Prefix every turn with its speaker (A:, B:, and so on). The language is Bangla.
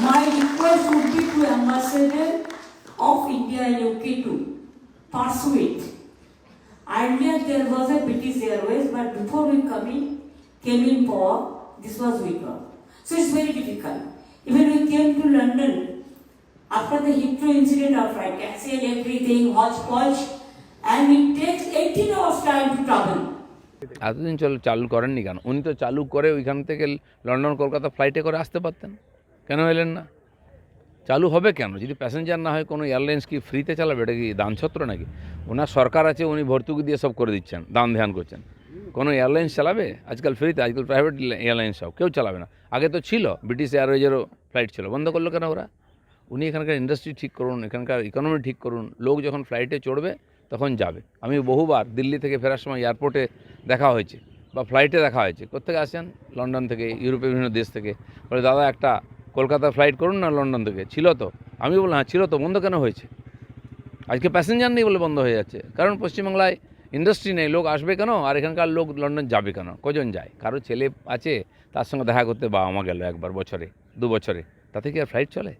A: My request would be to Ambassador of India in UK to pursue it. Earlier there was a British Airways, but before we came in power, this was weaker. So it's very difficult. Even we came to London after the Heathrow incident of flight, cancel everything, hodgepodge, and it takes 18 hours time to travel.
B: এতদিন চালু করেননি কেন? উনি তো চালু করে ওইখান থেকে লন্ডন কলকাতা ফ্লাইটে করে আসতে পারতেন, কেন এলেন না? চালু হবে কেন যদি প্যাসেঞ্জার না হয়? কোনো এয়ারলাইন্স কি ফ্রিতে চালাবে? এটা কি দানছত্র নাকি? ওনার সরকার আছে, উনি ভর্তুকি দিয়ে সব করে দিচ্ছেন, দান ধ্যান করছেন। কোনো এয়ারলাইন্স চালাবে আজকাল ফ্রিতে? আজকাল প্রাইভেট এয়ারলাইন্স সব কেউ চালাবে না। আগে তো ছিল, ব্রিটিশ এয়ারওয়েজেরও ফ্লাইট ছিল, বন্ধ করলো কেন ওরা? উনি এখানকার ইন্ডাস্ট্রি ঠিক করুন, এখানকার ইকোনমি ঠিক করুন, লোক যখন ফ্লাইটে চড়বে তখন যাবে। আমি বহুবার দিল্লি থেকে ফেরার সময় এয়ারপোর্টে দেখা হয়েছে বা ফ্লাইটে দেখা হয়েছে। কোত্থেকে আসেন? লন্ডন থেকে, ইউরোপের বিভিন্ন দেশ থেকে। বলে দাদা একটা কলকাতা ফ্লাইট করুন না লন্ডন থেকে। ছিল তো? আমি বললাম হ্যাঁ ছিল তো, বন্ধ কেন হয়েছে? আজকে প্যাসেঞ্জার নেই বলে বন্ধ হয়ে যাচ্ছে, কারণ পশ্চিমবাংলায় ইন্ডাস্ট্রি নেই, লোক আসবে কেন? আর এখানকার লোক লন্ডন যাবে কেন? কজন যায়? কারো ছেলে আছে, তার সঙ্গে দেখা করতে বাবা মা গেল একবার বছরে, 2 বছরে, তাতে কি আর ফ্লাইট চলে?